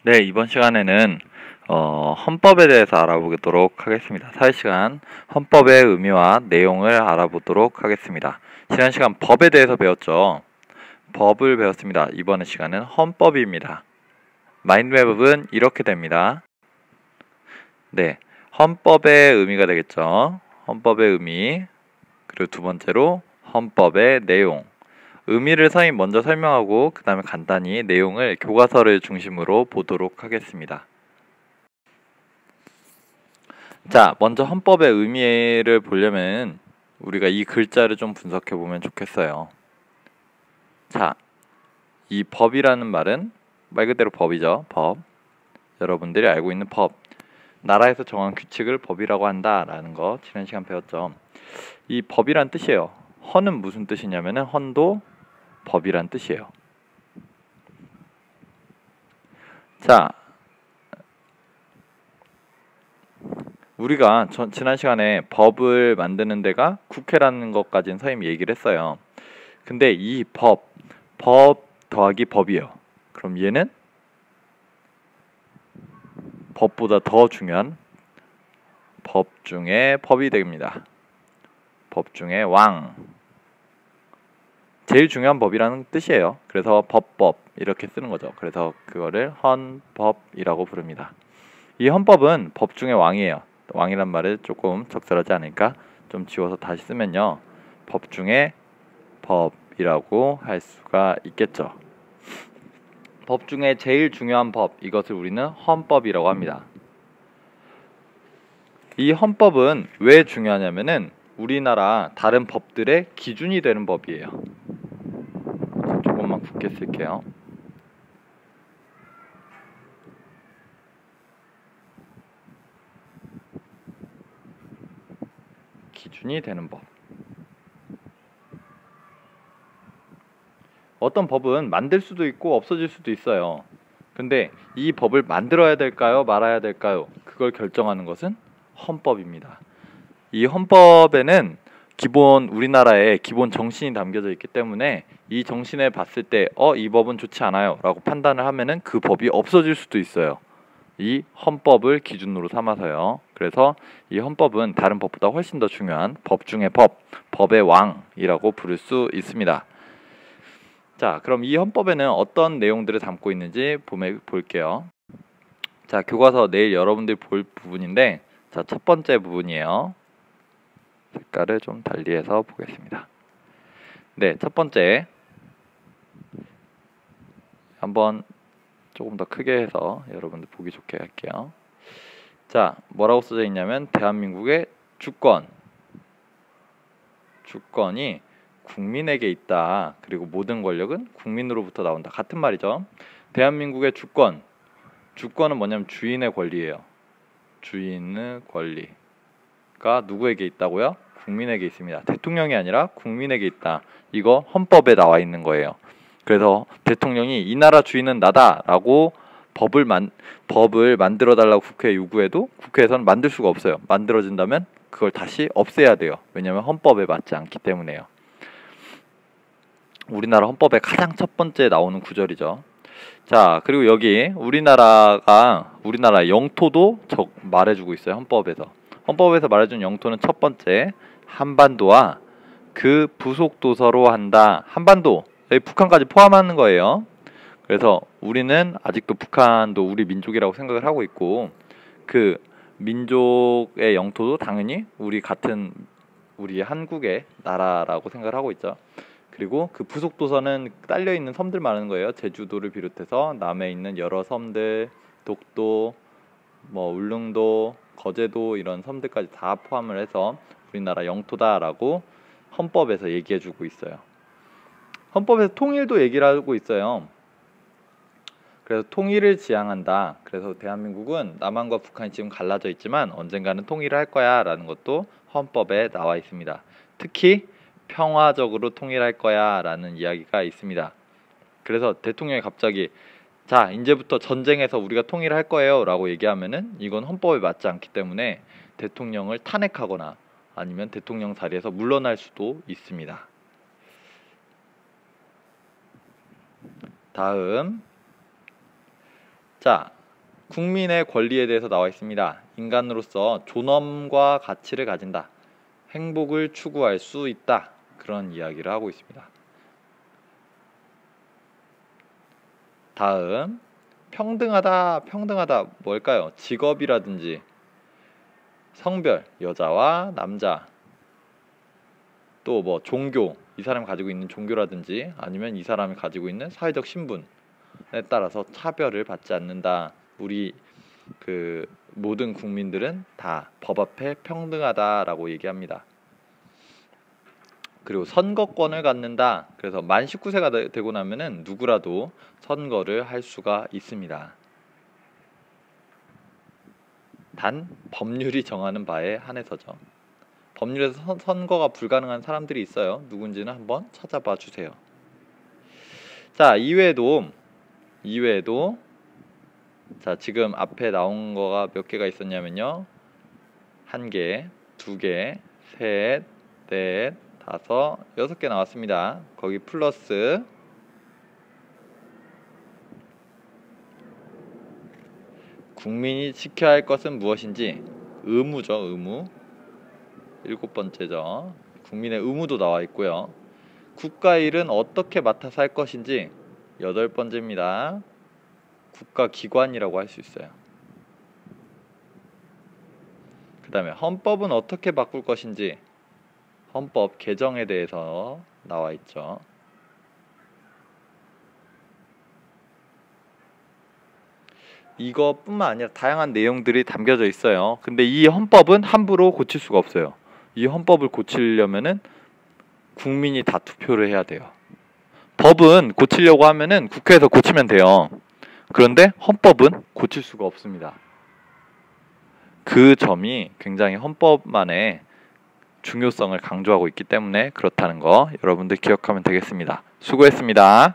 네, 이번 시간에는 헌법에 대해서 알아보도록 하겠습니다. 사회시간 헌법의 의미와 내용을 알아보도록 하겠습니다. 지난 시간 법에 대해서 배웠죠. 법을 배웠습니다. 이번 시간은 헌법입니다. 마인드맵은 이렇게 됩니다. 네, 헌법의 의미가 되겠죠. 헌법의 의미, 그리고 두 번째로 헌법의 내용. 의미를 먼저 설명하고 그 다음에 간단히 내용을 교과서를 중심으로 보도록 하겠습니다. 자, 먼저 헌법의 의미를 보려면 우리가 이 글자를 좀 분석해 보면 좋겠어요. 자, 이 법이라는 말은 말 그대로 법이죠. 법. 여러분들이 알고 있는 법. 나라에서 정한 규칙을 법이라고 한다라는 거 지난 시간 배웠죠. 이 법이란 뜻이에요. 헌은 무슨 뜻이냐면은 헌도 법이란 뜻이에요. 자, 우리가 지난 시간에 법을 만드는 데가 국회라는 것까지는 선생님이 얘기를 했어요. 근데 이 법 더하기 법이에요. 그럼 얘는 법보다 더 중요한 법 중에 법이 됩니다. 법 중에 왕. 제일 중요한 법이라는 뜻이에요. 그래서 법법 이렇게 쓰는 거죠. 그래서 그거를 헌법이라고 부릅니다. 이 헌법은 법 중에 왕이에요. 왕이란 말을 조금 적절하지 않으니까 좀 지워서 다시 쓰면요. 법 중에 법이라고 할 수가 있겠죠. 법 중에 제일 중요한 법, 이것을 우리는 헌법이라고 합니다. 이 헌법은 왜 중요하냐면은 우리나라 다른 법들의 기준이 되는 법이에요. 조금만 굵게 쓸게요. 기준이 되는 법. 어떤 법은 만들 수도 있고 없어질 수도 있어요. 근데 이 법을 만들어야 될까요? 말아야 될까요? 그걸 결정하는 것은 헌법입니다. 이 헌법에는 우리나라의 기본 정신이 담겨져 있기 때문에 이 정신을 봤을 때 이 법은 좋지 않아요 라고 판단을 하면은 그 법이 없어질 수도 있어요. 이 헌법을 기준으로 삼아서요. 그래서 이 헌법은 다른 법보다 훨씬 더 중요한 법 중의 법의 왕이라고 부를 수 있습니다. 자, 그럼 이 헌법에는 어떤 내용들을 담고 있는지 볼게요. 자, 교과서 내일 여러분들이 볼 부분인데, 자, 첫 번째 부분이에요. 색깔을 좀 달리해서 보겠습니다. 네, 첫 번째 한번 조금 더 크게 해서 여러분들 보기 좋게 할게요. 자, 뭐라고 써져 있냐면 대한민국의 주권이 국민에게 있다. 그리고 모든 권력은 국민으로부터 나온다. 같은 말이죠. 대한민국의 주권은 뭐냐면 주인의 권리예요. 주인의 권리가 누구에게 있다고요? 국민에게 있습니다. 대통령이 아니라 국민에게 있다. 이거 헌법에 나와 있는 거예요. 그래서 대통령이 이 나라 주인은 나다라고 법을 만들어 달라고 국회에 요구해도 국회에서는 만들 수가 없어요. 만들어진다면 그걸 다시 없애야 돼요. 왜냐하면 헌법에 맞지 않기 때문에요. 우리나라 헌법의 가장 첫 번째 나오는 구절이죠. 자, 그리고 여기 우리나라 영토도 말해주고 있어요. 헌법에서 말해준 영토는 첫 번째 한반도와 그 부속 도서로 한다. 한반도, 북한까지 포함하는 거예요. 그래서 우리는 아직도 북한도 우리 민족이라고 생각을 하고 있고, 그 민족의 영토도 당연히 우리 한국의 나라라고 생각을 하고 있죠. 그리고 그 부속 도서는 딸려 있는 섬들 말하는 거예요. 제주도를 비롯해서 남해 있는 여러 섬들, 독도, 울릉도, 거제도 이런 섬들까지 다 포함을 해서 우리나라 영토다라고 헌법에서 얘기해주고 있어요. 헌법에서 통일도 얘기를 하고 있어요. 그래서 통일을 지향한다. 그래서 대한민국은 남한과 북한이 지금 갈라져 있지만 언젠가는 통일을 할 거야 라는 것도 헌법에 나와 있습니다. 특히 평화적으로 통일할 거야 라는 이야기가 있습니다. 그래서 대통령이 갑자기 자, 이제부터 전쟁에서 우리가 통일할 거예요 라고 얘기하면은 이건 헌법에 맞지 않기 때문에 대통령을 탄핵하거나 아니면 대통령 자리에서 물러날 수도 있습니다. 다음 자, 국민의 권리에 대해서 나와 있습니다. 인간으로서 존엄과 가치를 가진다. 행복을 추구할 수 있다. 그런 이야기를 하고 있습니다. 다음, 평등하다. 평등하다 뭘까요? 직업이라든지 성별, 여자와 남자, 또 뭐 종교, 이 사람이 가지고 있는 종교라든지 아니면 이 사람이 가지고 있는 사회적 신분에 따라서 차별을 받지 않는다. 우리 그 모든 국민들은 다 법 앞에 평등하다라고 얘기합니다. 그리고 선거권을 갖는다. 그래서 만 19세가 되고 나면은 누구라도 선거를 할 수가 있습니다. 단 법률이 정하는 바에 한해서죠. 법률에서 선거가 불가능한 사람들이 있어요. 누군지는 한번 찾아봐 주세요. 자, 이외에도 자, 지금 앞에 나온 거가 몇 개가 있었냐면요. 1개, 2개, 셋, 넷, 5, 6개 나왔습니다. 거기 플러스 국민이 지켜야 할 것은 무엇인지 의무죠. 의무. 7번째죠. 국민의 의무도 나와 있고요. 국가 일은 어떻게 맡아서 할 것인지 8번째입니다. 국가기관이라고 할 수 있어요. 그 다음에 헌법은 어떻게 바꿀 것인지 헌법 개정에 대해서 나와 있죠. 이것뿐만 아니라 다양한 내용들이 담겨져 있어요. 근데 이 헌법은 함부로 고칠 수가 없어요. 이 헌법을 고치려면은 국민이 다 투표를 해야 돼요. 법은 고치려고 하면은 국회에서 고치면 돼요. 그런데 헌법은 고칠 수가 없습니다. 그 점이 굉장히 헌법만의 중요성을 강조하고 있기 때문에 그렇다는 거 여러분들 기억하면 되겠습니다. 수고했습니다.